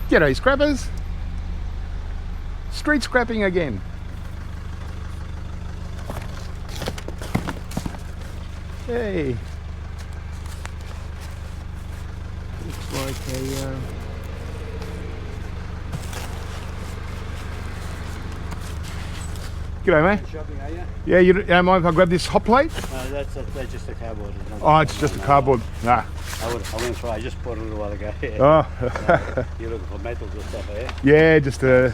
G'day scrappers. Street scrapping again. Hey. Looks like a G'day mate. Shopping, are you? Yeah, you don't mind if I grab this hot plate? That's just a cardboard. Oh, it's just a cardboard. Nah. I wouldn't try. I just bought it a little while ago. Oh. You're looking for metals and stuff, are you? Yeah, just So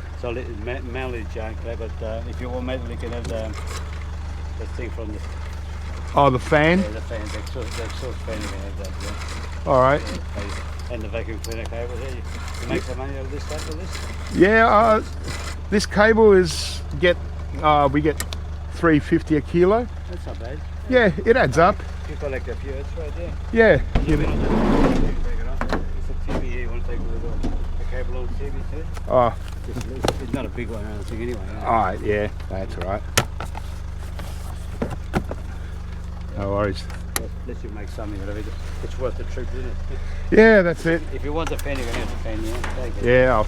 mainly junk, but if you want metal, you can have the thing from the the fan. Yeah, the fan, the exhaust fan. You can have that. Yeah. All right. And the vacuum cleaner cable there. You make some money out of this stuff for this? Yeah. This cable is we get $3.50 a kilo. That's not bad. Yeah, it adds up. You collect a few, it's right there. Yeah. It's a TV here. You want to take the cable on the TV too? Oh. It's not a big one, I don't think, anyway. Alright, yeah, that's alright. No worries. Let you make something out of it. It's worth the trip, isn't it? Yeah, that's it. If you want the fan, you're going to have the fan, yeah. Take it. Yeah.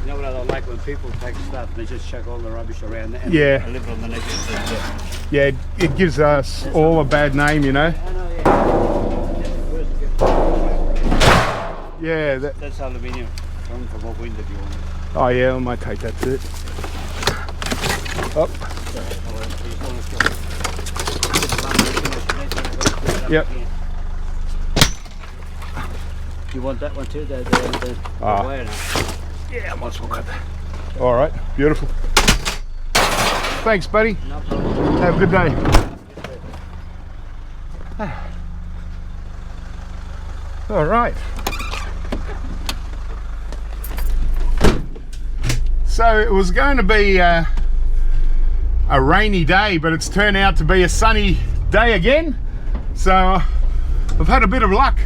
You know what I don't like when people take stuff and they just chuck all the rubbish around and Yeah. leave it on the next day. Yeah, it gives us all a bad name, you know. I know, Yeah. That's aluminium from a window if you want it. Oh yeah, I might take that too. Up. Yep. You want that one too? The wire now? Yeah, I might as well cut that. All right, beautiful. Thanks, buddy. No problem. Have a good day. All right. So it was going to be a rainy day, but it's turned out to be a sunny day again. So I've had a bit of luck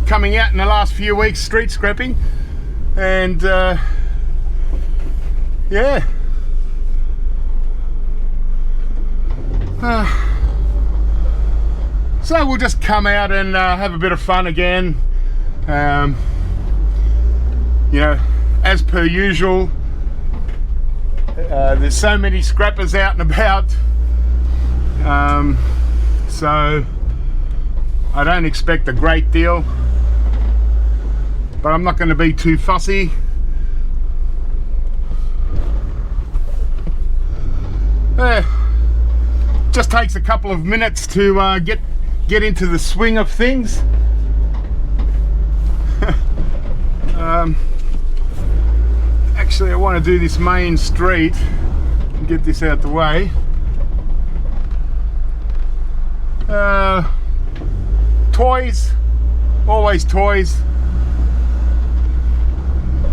coming out in the last few weeks street scrapping, and yeah. So we'll just come out and have a bit of fun again. You know, as per usual, there's so many scrappers out and about, so I don't expect a great deal, but I'm not going to be too fussy. Just takes a couple of minutes to get into the swing of things. Actually, I want to do this main street and get this out the way. Toys, always toys.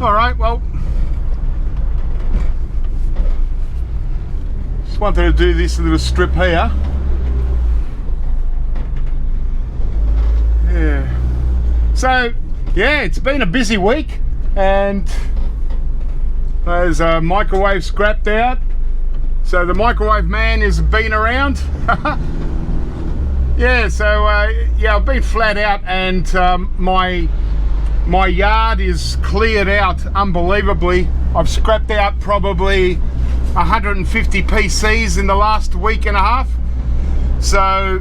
All right, well, just wanted to do this little strip here. Yeah. So, yeah, it's been a busy week, and there's a microwave scrapped out. So the microwave man has been around. Yeah, so yeah, I've been flat out, and my yard is cleared out unbelievably. I've scrapped out probably 150 PCs in the last week and a half. So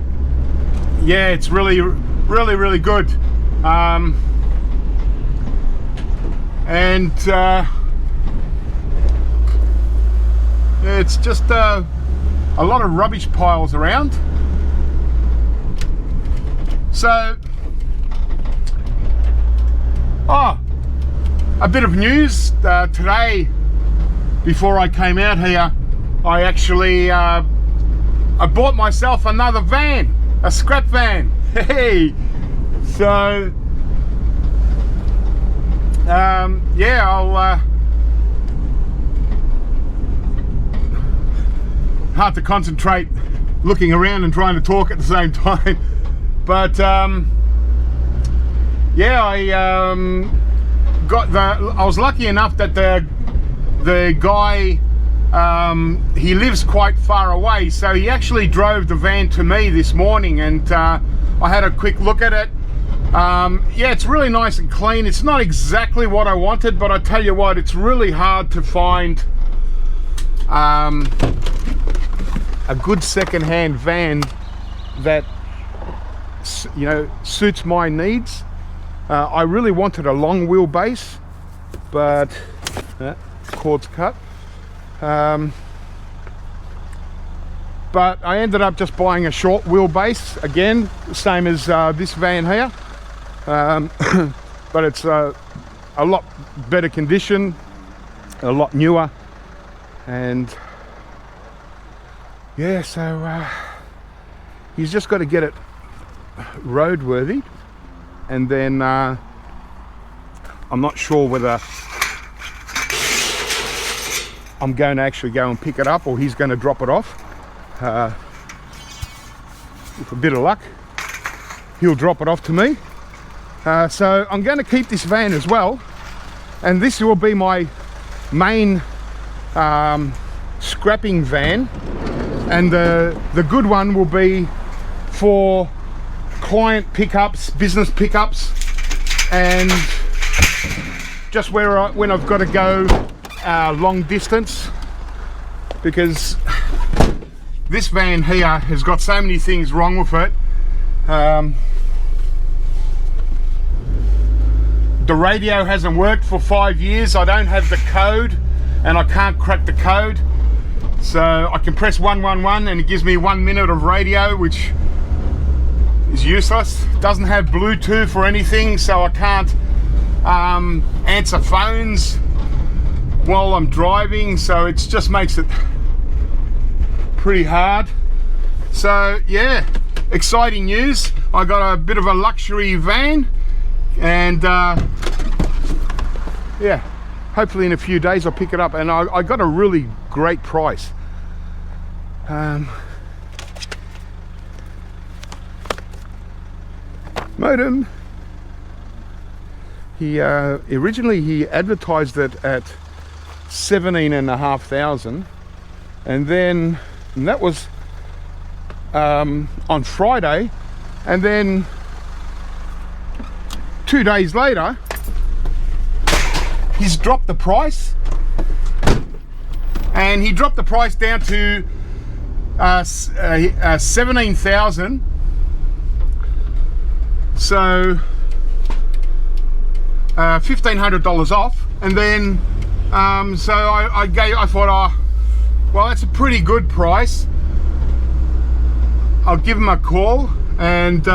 yeah, it's really good. And it's just a lot of rubbish piles around. So, a bit of news today. Before I came out here, I actually I bought myself another van, a scrap van. Hey, so yeah, I'll hard to concentrate looking around and trying to talk at the same time. But yeah, I was lucky enough that the guy, he lives quite far away, so he actually drove the van to me this morning, and I had a quick look at it, Yeah, it's really nice and clean. It's not exactly what I wanted, but I tell you what, it's really hard to find a good second-hand van that, you know, suits my needs. I really wanted a long wheelbase, but cord's cut. But I ended up just buying a short wheelbase, again, same as this van here. But it's a lot better condition, a lot newer, and yeah, so he's just got to get it roadworthy, and then I'm not sure whether I'm going to actually go and pick it up or he's going to drop it off. With a bit of luck, he'll drop it off to me. So I'm going to keep this van as well, and this will be my main scrapping van, and the good one will be for client pickups, business pickups, and just when I've got to go long distance, because this van here has got so many things wrong with it. The radio hasn't worked for 5 years. I don't have the code, and I can't crack the code. So I can press 111 and it gives me 1 minute of radio, which is useless. Doesn't have Bluetooth or anything, so I can't answer phones while I'm driving. So it just makes it pretty hard. So yeah, exciting news. I got a bit of a luxury van, and yeah, hopefully in a few days I'll pick it up, and I got a really great price. Modem. He originally he advertised it at 17,500, and then that was on Friday, and then 2 days later he's dropped the price, and he dropped the price down to 17,000. So $1,500 off, and then so I thought, oh, well, that's a pretty good price. I'll give him a call and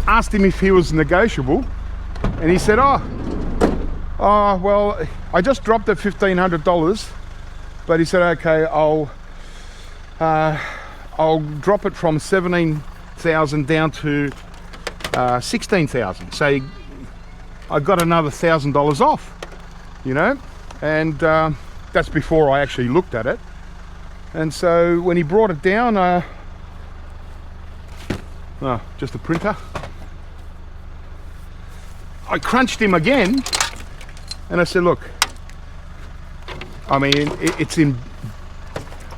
asked him if he was negotiable, and he said, oh well, I just dropped it $1,500, but he said, okay, I'll drop it from 17,000 down to 16,000. So I got another $1,000 off, you know, and that's before I actually looked at it. And so when he brought it down, oh, just a printer, I crunched him again, and I said, look, I mean, it's in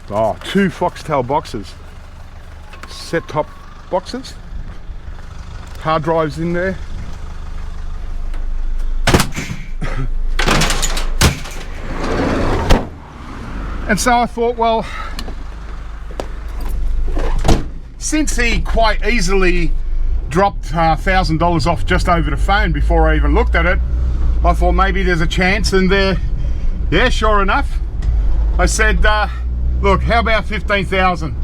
2 Foxtel boxes, set top boxes, hard drives in there. And so I thought, well, since he quite easily dropped $1,000 off just over the phone before I even looked at it, I thought maybe there's a chance. And yeah, sure enough, I said, look, how about 15,000?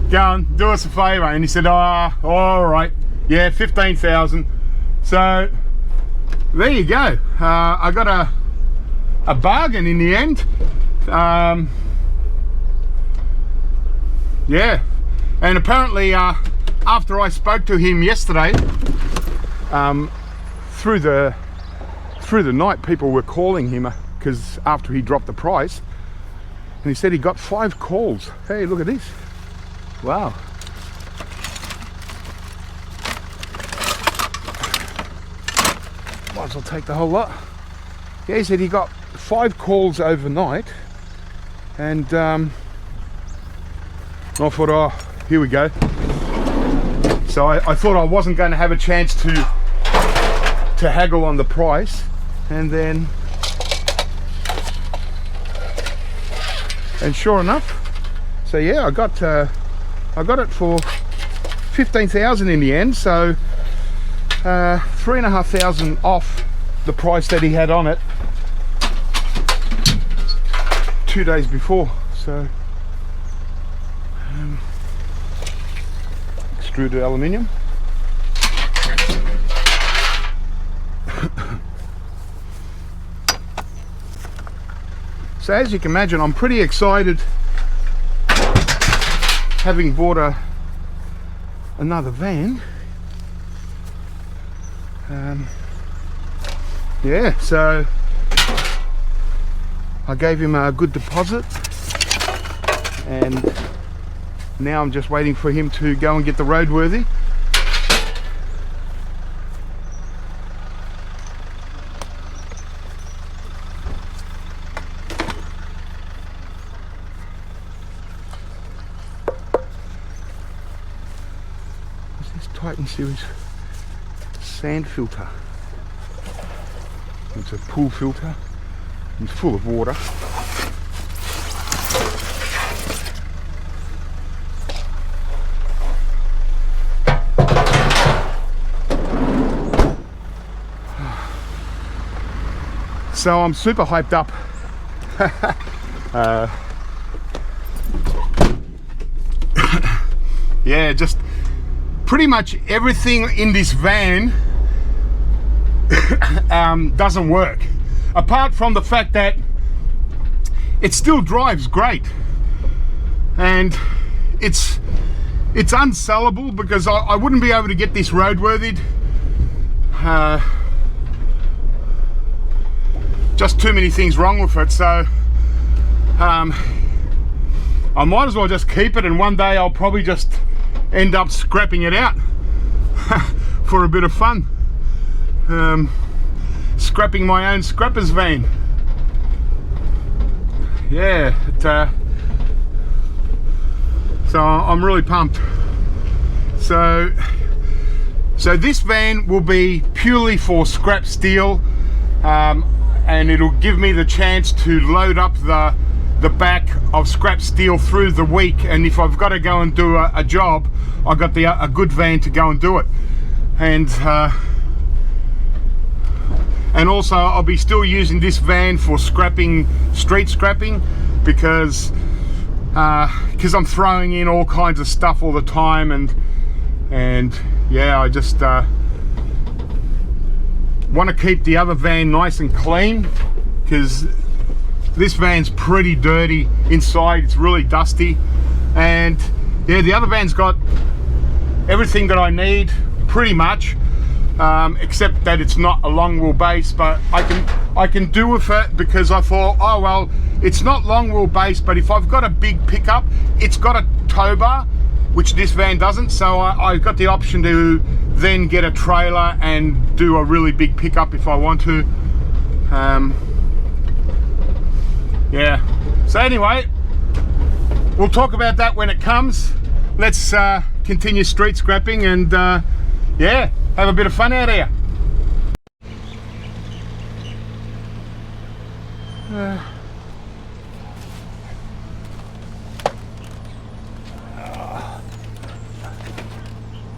Go on, do us a favor. And he said, oh, all right, yeah, 15,000. So there you go. I got a bargain in the end. Yeah, and apparently after I spoke to him yesterday, through the night, people were calling him because after he dropped the price, and he said he got 5 calls. Hey, look at this. Wow. Might as well take the whole lot. Yeah, he said he got 5 calls overnight, and I thought, oh, here we go. So I thought I wasn't going to have a chance to haggle on the price, and then, and sure enough, so yeah, I got it for 15,000 in the end. So 3,500 off the price that he had on it 2 days before. So extruded aluminium. So as you can imagine, I'm pretty excited having bought another van. Yeah, so I gave him a good deposit, and now I'm just waiting for him to go and get the roadworthy. What's this Titan Series sand filter? It's a pool filter. It's full of water. So I'm super hyped up. Yeah, just pretty much everything in this van doesn't work, apart from the fact that it still drives great, and it's unsellable because I wouldn't be able to get this roadworthy. Just too many things wrong with it. So I might as well just keep it, and one day I'll probably just end up scrapping it out for a bit of fun. Scrapping my own scrapper's van. Yeah, so I'm really pumped. So this van will be purely for scrap steel, and it'll give me the chance to load up the back of scrap steel through the week, and if I've got to go and do a job, I've got a good van to go and do it. And also I'll be still using this van for scrapping, street scrapping, because I'm throwing in all kinds of stuff all the time, and yeah, I just want to keep the other van nice and clean, because this van's pretty dirty inside. It's really dusty, and yeah, the other van's got everything that I need pretty much, except that it's not a long wheelbase, but I can do with it, because I thought, oh well, it's not long wheelbase, but if I've got a big pickup, it's got a tow bar, which this van doesn't, so I've got the option to then get a trailer and do a really big pickup if I want to. Yeah, so anyway, we'll talk about that when it comes. Let's continue street scrapping, and yeah, have a bit of fun out here.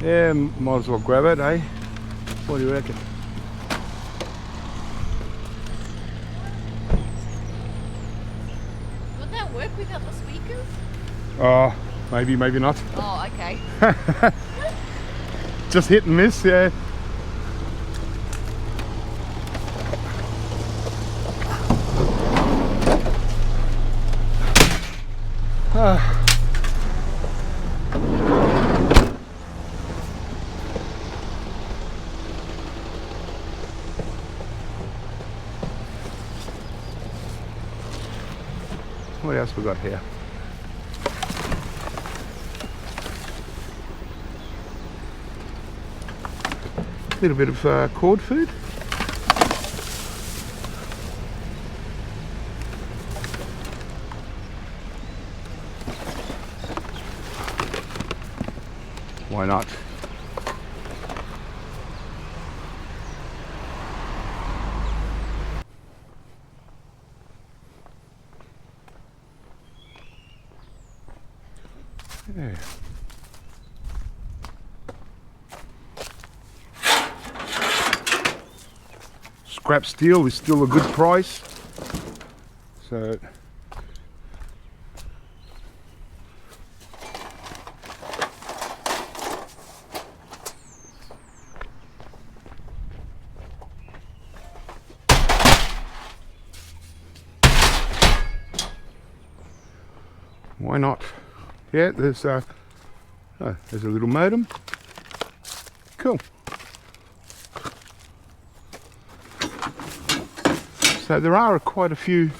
Yeah, might as well grab it, eh? What do you reckon? Would that work without the speakers? Oh, maybe, maybe not. Oh, okay. Just hit and miss, yeah. What else we got here? A little bit of cord food. Why not? Yeah. Scrap steel is still a good price, so why not? Yeah, there's a little modem. Cool. So there are quite a few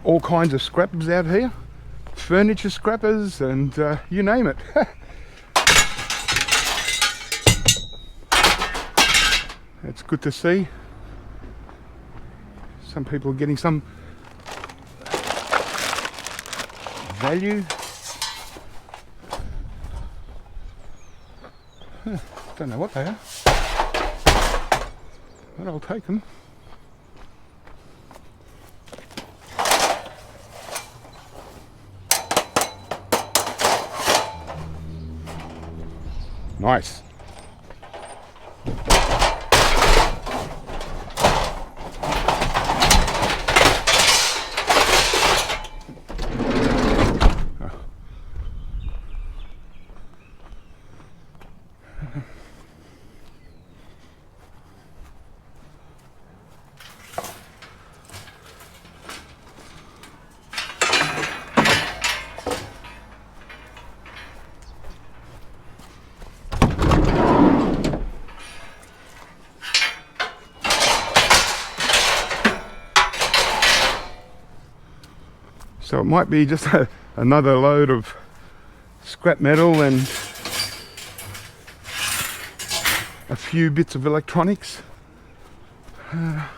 all kinds of scrappers out here, furniture scrappers and you name it. It's good to see. Some people are getting some value. Don't know what they are, but I'll take them. Nice. So it might be just another load of scrap metal and a few bits of electronics. But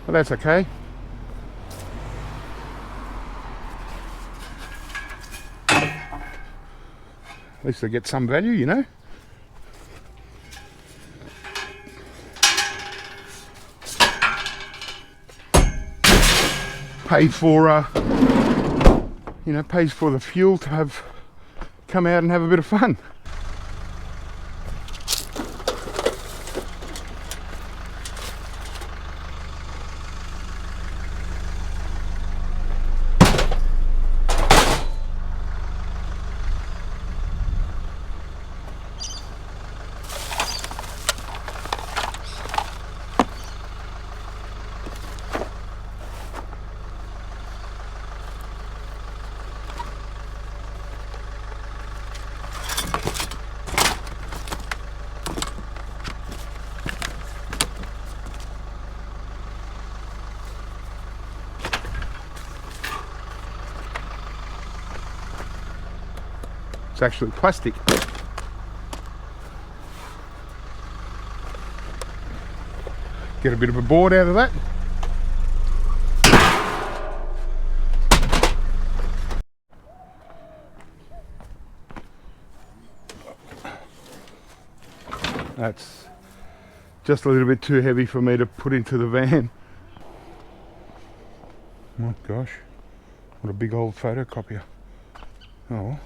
that's okay. At least I get some value, you know. Pays for, you know, pays for the fuel to have come out and have a bit of fun. It's actually plastic. Get a bit of a board out of that. That's just a little bit too heavy for me to put into the van. Oh gosh, what a big old photocopier. Oh.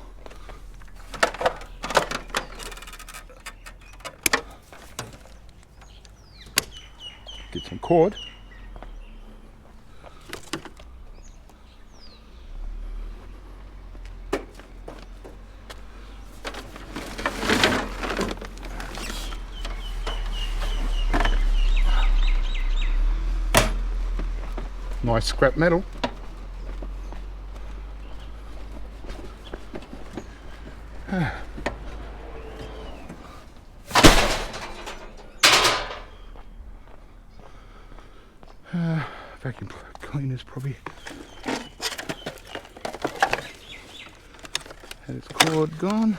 Get some cord. Nice scrap metal. Vacuum cleaner's probably had its cord gone.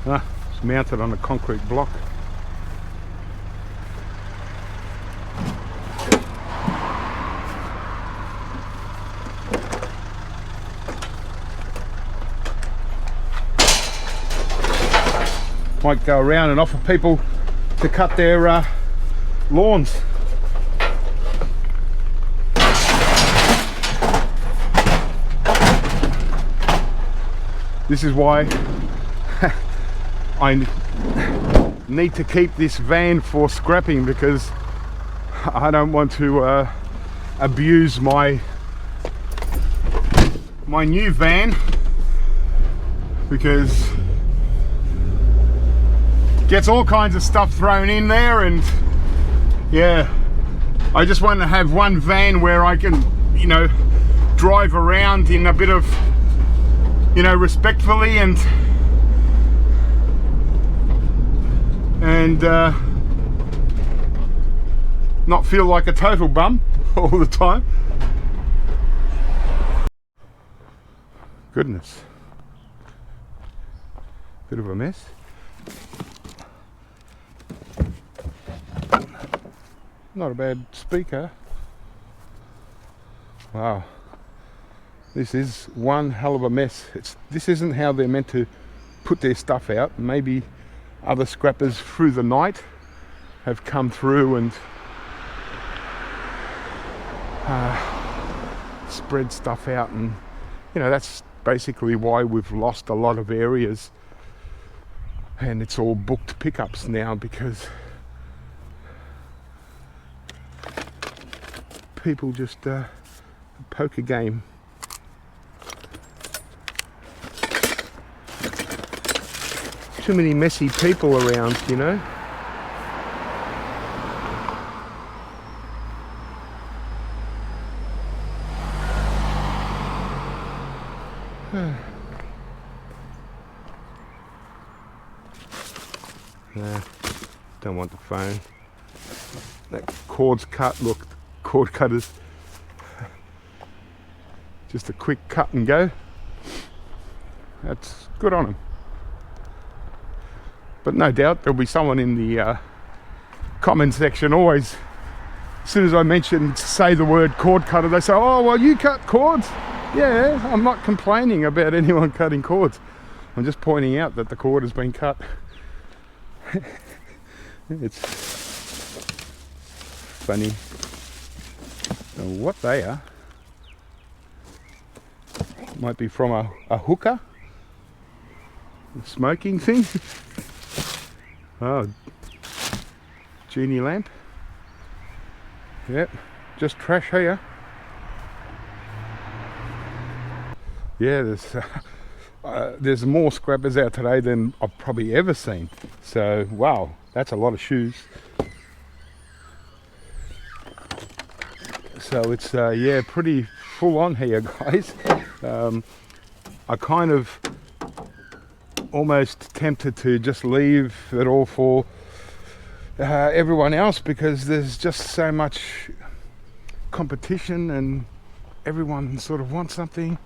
It's mounted on a concrete block. Might go around and offer people to cut their lawns. This is why I need to keep this van for scrapping, because I don't want to abuse my new van, because gets all kinds of stuff thrown in there, and yeah, I just want to have one van where I can, you know, drive around in a bit of, you know, respectfully and not feel like a total bum all the time. Goodness, bit of a mess. Not a bad speaker. Wow, this is one hell of a mess. This isn't how they're meant to put their stuff out. Maybe other scrappers through the night have come through and spread stuff out, and you know, that's basically why we've lost a lot of areas, and it's all booked pickups now, because people just poker game. Too many messy people around, you know. Nah, don't want the phone. That cord's cut. Look, cord cutters. Just a quick cut and go. That's good on them. But no doubt there'll be someone in the comment section always, as soon as I mention, say the word cord cutter, they say, oh, well, you cut cords. Yeah, I'm not complaining about anyone cutting cords. I'm just pointing out that the cord has been cut. It's funny. Now, what they are, might be from a hookah, a smoking thing. Oh, genie lamp. Yep, just trash here. Yeah, there's more scrappers out today than I've probably ever seen. So, wow, that's a lot of shoes. So it's, yeah, pretty full on here, guys. I kind of almost tempted to just leave it all for everyone else, because there's just so much competition and everyone sort of wants something.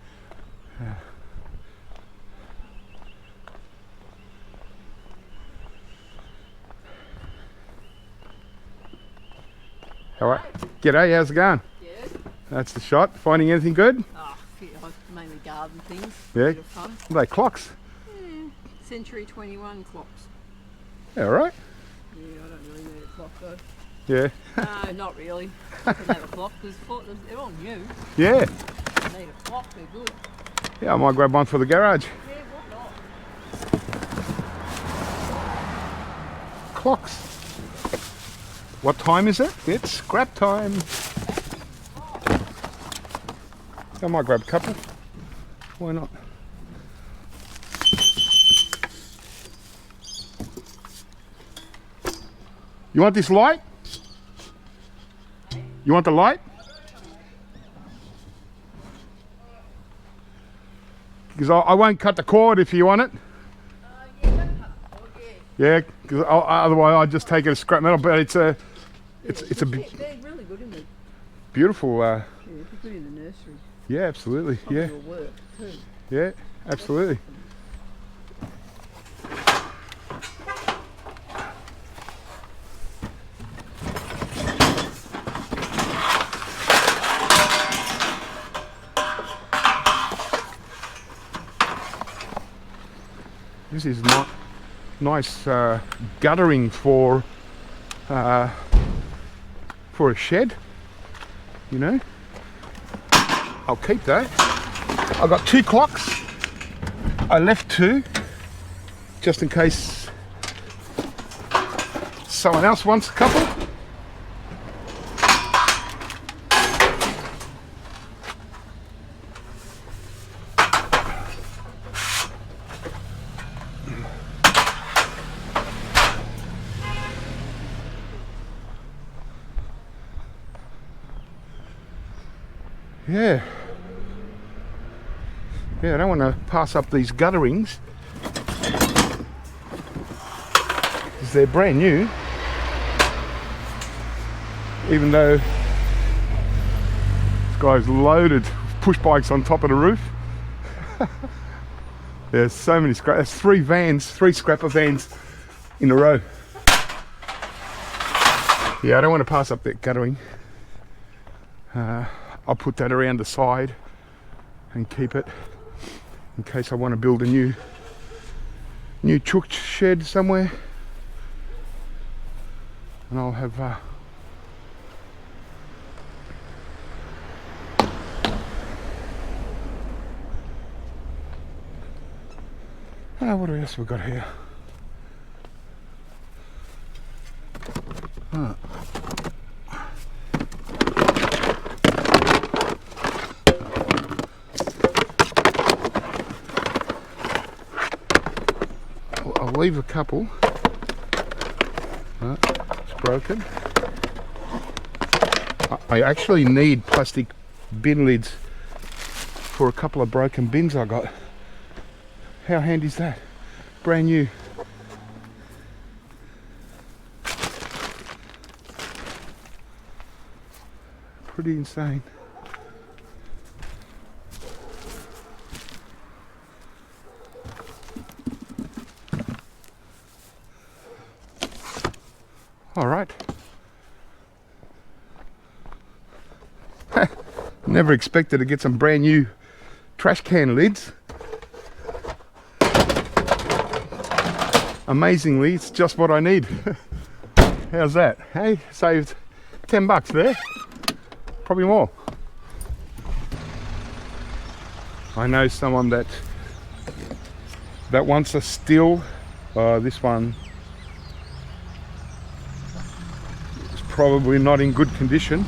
All right, g'day, how's it going? Good. That's the shot. Finding anything good? Oh, mainly garden things. Yeah. Bit of fun. Are they clocks? Yeah, Century 21 clocks. Yeah, all right. Yeah, I don't really need a clock though. Yeah. No, not really. I can have a clock because they're all new. Yeah. I need a clock, they're good. Yeah, I might grab one for the garage. Yeah, what not? Clocks. What time is it? It's scrap time. I might grab a couple. Why not? You want this light? You want the light? Because I won't cut the cord if you want it. Yeah, don't cut the cord, yeah. Yeah, because otherwise I'd just take it as scrap metal. But it's a They're really good in the beautiful. yeah, they're good in the nursery. Yeah, absolutely. Probably Yeah, will work too. yeah, absolutely. is not nice guttering for a shed, you know. I'll keep that. I've got 2 clocks. I left 2 just in case someone else wants a couple. Yeah, I don't want to pass up these gutterings because they're brand new, even though this guy's loaded push bikes on top of the roof. There's so many there's 3 scrapper vans in a row. Yeah, I don't want to pass up that guttering. I'll put that around the side and keep it in case I want to build a new chook shed somewhere, and I'll have what else have we got here? I'll leave a couple. It's broken. I actually need plastic bin lids for a couple of broken bins I got. How handy is that? Brand new. Pretty insane. All right. Never expected to get some brand new trash can lids. Amazingly, it's just what I need. How's that? Hey, saved $10 there. Probably more. I know someone that wants a still. This one is probably not in good condition.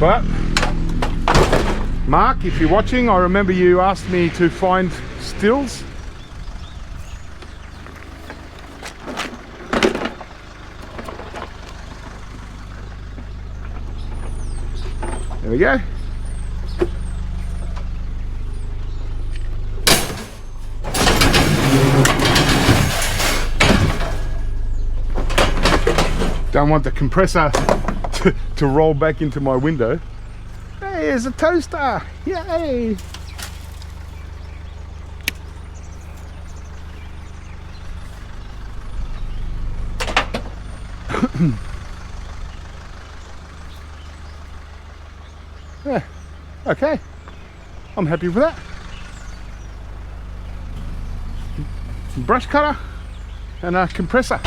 But Mark, if you're watching, I remember you asked me to find stills. There we go. Don't want the compressor to roll back into my window. Hey, there's a toaster! Yay! Yeah, okay. I'm happy with that. Brush cutter and a compressor.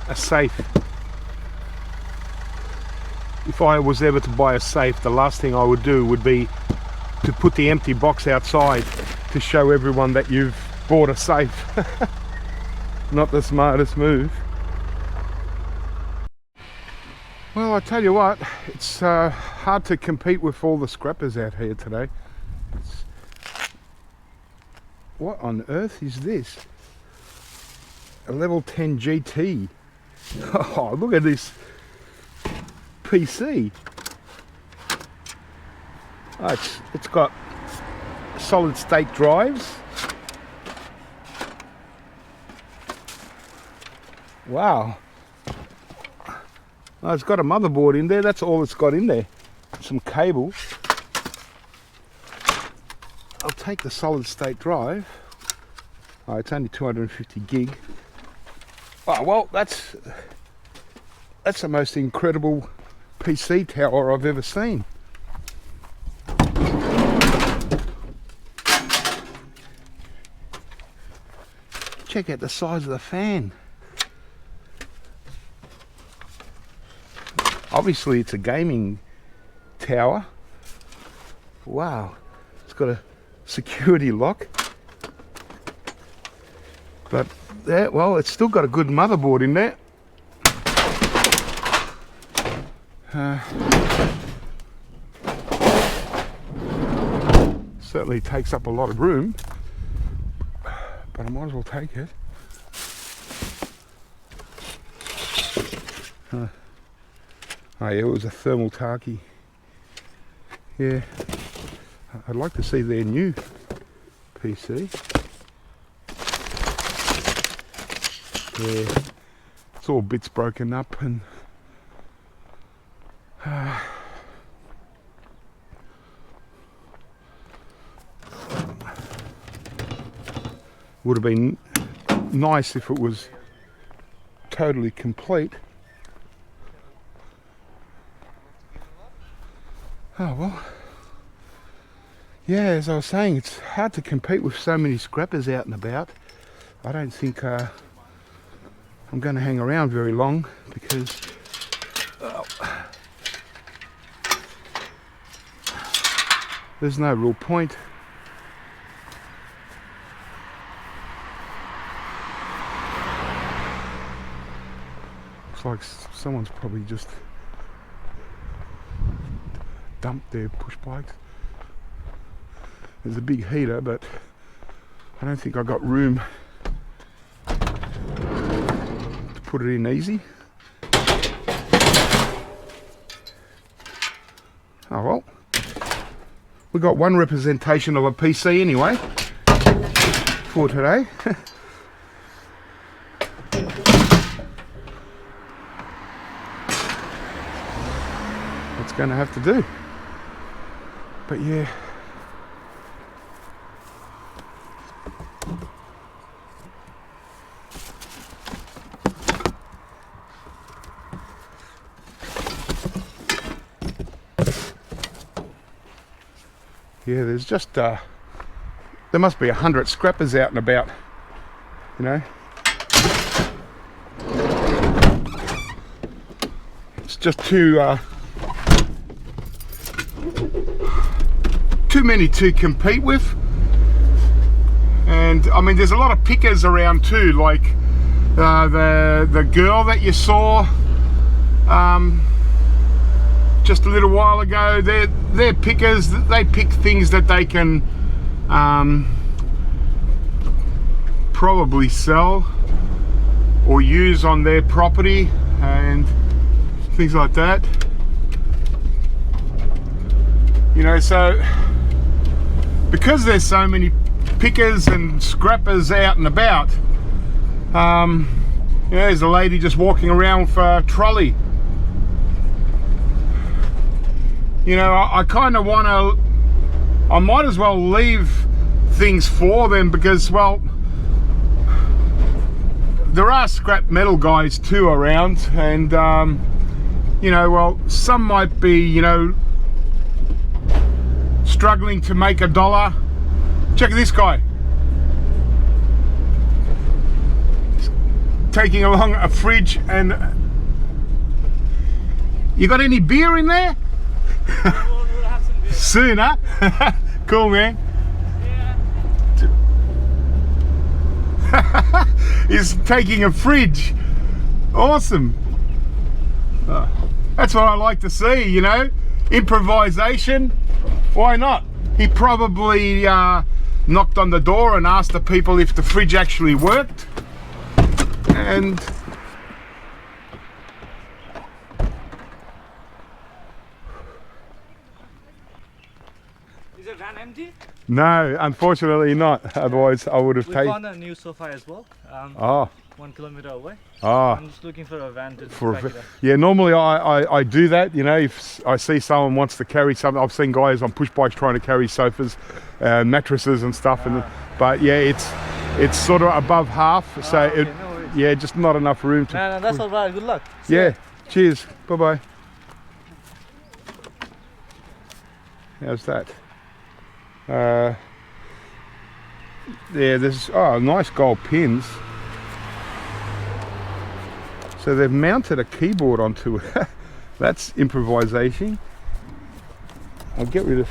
A safe. If I was ever to buy a safe, the last thing I would do would be to put the empty box outside to show everyone that you've bought a safe. Not the smartest move. Well, I tell you what, it's hard to compete with all the scrappers out here today. What on earth is this? A level 10 GT. Oh, look at this PC. Oh, it's got solid state drives. Wow. Oh, it's got a motherboard in there. That's all it's got in there. Some cable. I'll take the solid state drive. Oh, it's only 250 gig. Oh, well, that's the most incredible PC tower I've ever seen. Check out the size of the fan. Obviously it's a gaming tower. Wow, it's got a security lock. But yeah, well, it's still got a good motherboard in there. Certainly takes up a lot of room, but I might as well take it. Oh yeah, it was a thermal Taki. Yeah, I'd like to see their new PC. Yeah, it's all bits broken up and would have been nice if it was totally complete. Oh well, yeah, as I was saying, it's hard to compete with so many scrappers out and about. I don't think I'm going to hang around very long because there's no real point. Looks like someone's probably just dumped their push bikes. There's a big heater, but I don't think I got room to put it in easy. Oh well, we got one representation of a PC anyway for today. It's going to have to do. But yeah, there's just there must be 100 scrappers out and about, you know. It's just too many to compete with. And I mean, there's a lot of pickers around too, like the girl that you saw just a little while ago. They're pickers. They pick things that they can probably sell or use on their property and things like that, you know. So because there's so many pickers and scrappers out and about, you know, there's a lady just walking around with a trolley. You know, I kind of want to, I might as well leave things for them because, well, there are scrap metal guys too around, and you know, well, some might be, you know, struggling to make $1. Check this guy. He's taking along a fridge, and you got any beer in there? We'll have some beer. Soon, huh? Cool, man. Yeah. He's taking a fridge. Awesome. That's what I like to see, you know. Improvisation. Why not? He probably knocked on the door and asked the people if the fridge actually worked. And Is it van empty? No, unfortunately not. Otherwise, I would have We taken. found a new sofa as well. Oh, 1 kilometer away. oh. I'm just looking for a van to For pack it up. yeah, normally I do that. You know, if I see someone wants to carry something, I've seen guys on push bikes trying to carry sofas, mattresses and stuff. And but yeah, it's sort of above half, so Okay, it no worries. yeah, just not enough room to. No, that's alright. Good luck. See Yeah. ya. Cheers. Bye bye. How's that? Yeah, there's nice gold pins. So they've mounted a keyboard onto it. That's improvisation. I'll get rid of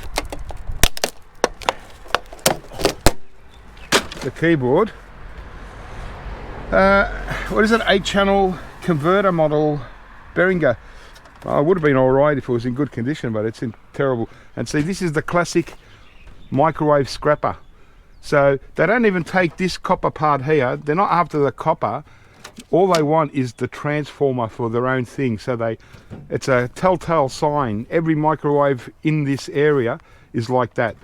the keyboard. What is it? 8-channel converter model Behringer. Well, it would have been alright if it was in good condition, but it's in terrible. And see, this is the classic microwave scrapper. So they don't even take this copper part here. They're not after the copper. All they want is the transformer for their own thing. So it's a telltale sign. Every microwave in this area is like that.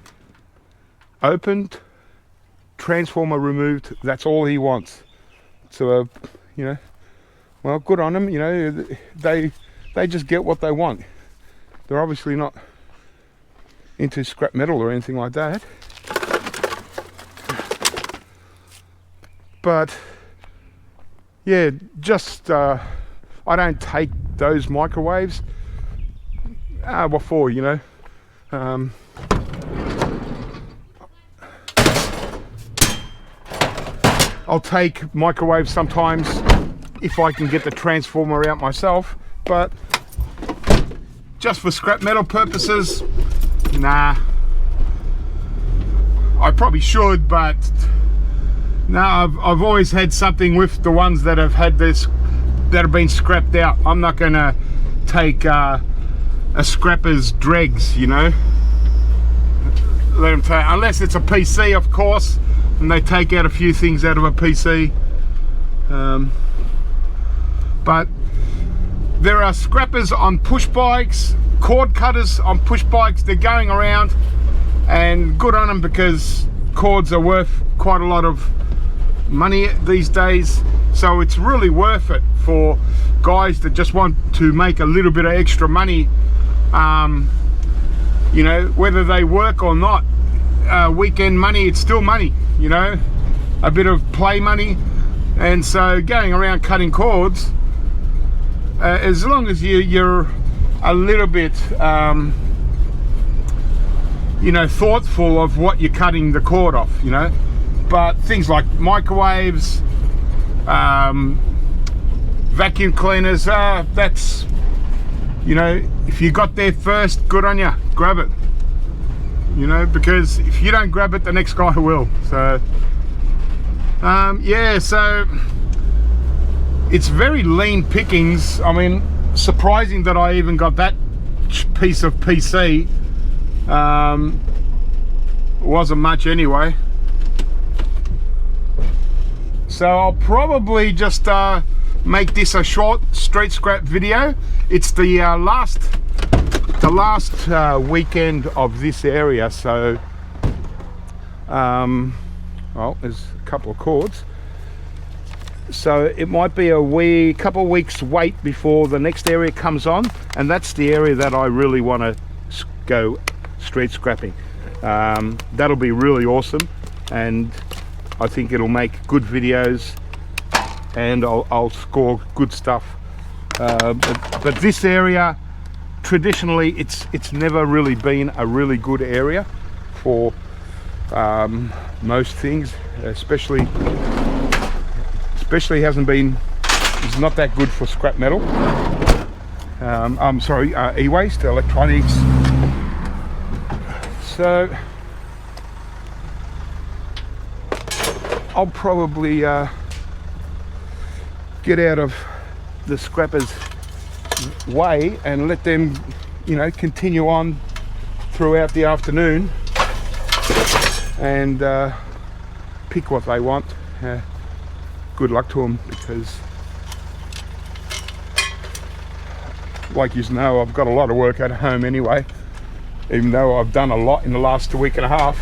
Opened, transformer removed. That's all he wants. So, you know, well, good on them. You know, they just get what they want. They're obviously not into scrap metal or anything like that. But yeah, just I don't take those microwaves. What for, you know? I'll take microwaves sometimes if I can get the transformer out myself, but just for scrap metal purposes, nah. I probably should, but no, I've always had something with the ones that have had this, that have been scrapped out. I'm not gonna take a scrapper's dregs, you know. Let them take, unless it's a PC, of course, and they take out a few things out of a PC. But there are scrappers on push bikes, cord cutters on push bikes. They're going around, and good on them, because cords are worth quite a lot of money these days. So it's really worth it for guys that just want to make a little bit of extra money. You know, whether they work or not, weekend money, it's still money, you know, a bit of play money. And so going around cutting cords, as long as you're a little bit you know, thoughtful of what you're cutting the cord off, you know. But things like microwaves, vacuum cleaners, that's, you know, if you got there first, good on you, grab it, you know, because if you don't grab it, the next guy will. So yeah, so it's very lean pickings. I mean, surprising that I even got that piece of PC. Wasn't much anyway. So I'll probably just make this a short street scrap video. It's the last weekend of this area, so well, there's a couple of cords, so it might be a couple of weeks wait before the next area comes on, and that's the area that I really want to go street scrapping. That'll be really awesome, and I think it'll make good videos, and I'll score good stuff. But this area, traditionally, it's never really been a really good area for most things, especially hasn't been, it's not that good for scrap metal. I'm sorry, e-waste, electronics. So I'll probably get out of the scrappers' way and let them, you know, continue on throughout the afternoon and pick what they want. Good luck to them, because like you know, I've got a lot of work at home anyway, even though I've done a lot in the last week and a half.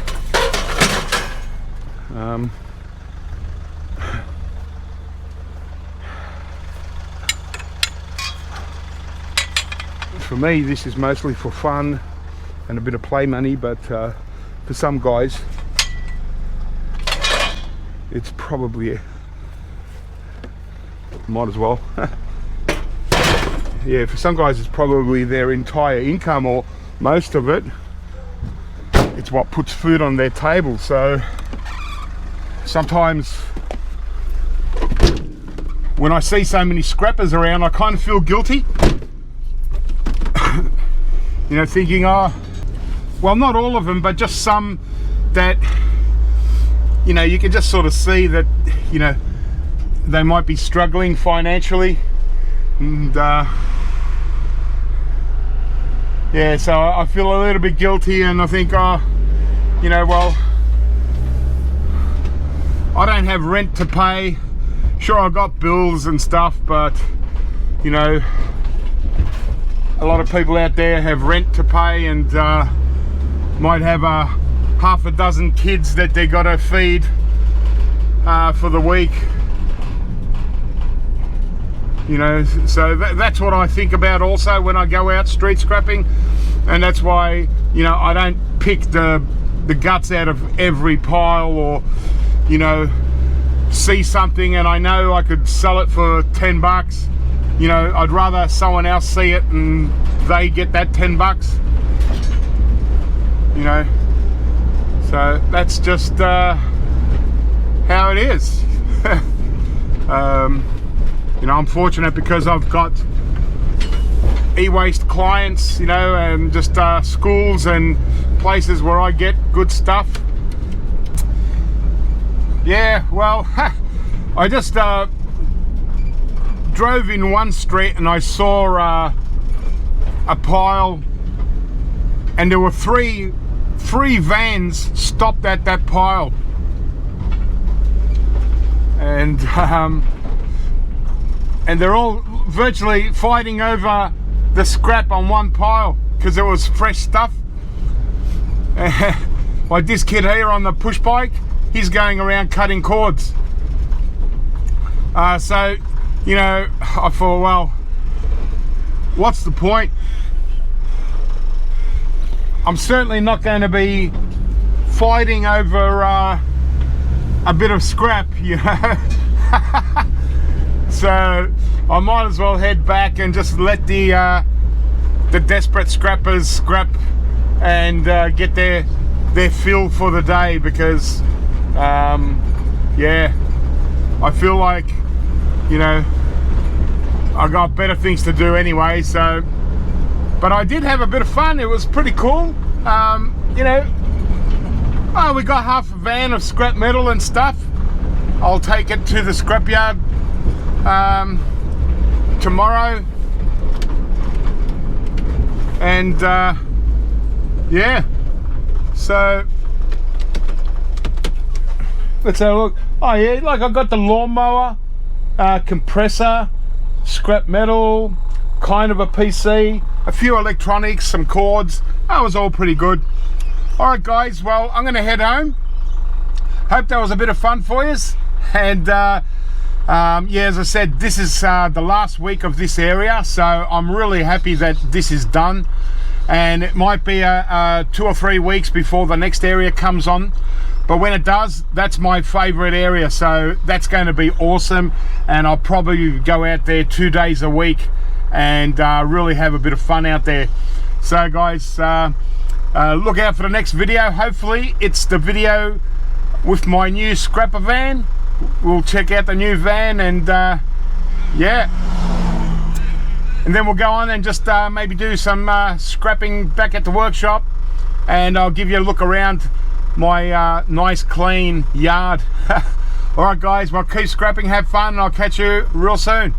For me, this is mostly for fun and a bit of play money, but for some guys, it's probably might as well. Yeah, for some guys, it's probably their entire income or most of it. It's what puts food on their table. So sometimes when I see so many scrappers around, I kind of feel guilty. You know, thinking, oh, well, not all of them, but just some that, you know, you can just sort of see that, you know, they might be struggling financially. And yeah, so I feel a little bit guilty, and I think, oh, you know, well, I don't have rent to pay. Sure, I've got bills and stuff, but, you know, a lot of people out there have rent to pay and might have half a dozen kids that they got to feed for the week. You know, so that's what I think about also when I go out street scrapping, and that's why, you know, I don't pick the guts out of every pile, or, you know, see something and I know I could sell it for 10 bucks. You know, I'd rather someone else see it and they get that 10 bucks. You know, so that's just how it is. You know, I'm fortunate because I've got eWaste clients, you know, and just schools and places where I get good stuff. Yeah, well, I just drove in one street and I saw a pile, and there were three vans stopped at that pile, and they're all virtually fighting over the scrap on one pile because it was fresh stuff. Like this kid here on the push bike, he's going around cutting cords. So, you know, I thought, well, what's the point? I'm certainly not going to be fighting over a bit of scrap, you know. So I might as well head back and just let the desperate scrappers scrap and get their fill for the day, because yeah, I feel like, you know, I got better things to do anyway. So, but I did have a bit of fun. It was pretty cool. You know, oh, we got half a van of scrap metal and stuff. I'll take it to the scrapyard tomorrow, and yeah, so let's have a look. Oh yeah, like I got the lawnmower, compressor, scrap metal, kind of a PC, a few electronics, some cords. That was all pretty good. All right guys, well, I'm gonna head home. Hope that was a bit of fun for you, and yeah, as I said, this is the last week of this area, so I'm really happy that this is done, and it might be 2 or 3 weeks before the next area comes on, but when it does, that's my favorite area, so that's going to be awesome, and I'll probably go out there 2 days a week and really have a bit of fun out there. So guys, look out for the next video. Hopefully it's the video with my new scrapper van. We'll check out the new van, and yeah, and then we'll go on and just maybe do some scrapping back at the workshop, and I'll give you a look around my nice clean yard. All right guys, well, keep scrapping, have fun, and I'll catch you real soon.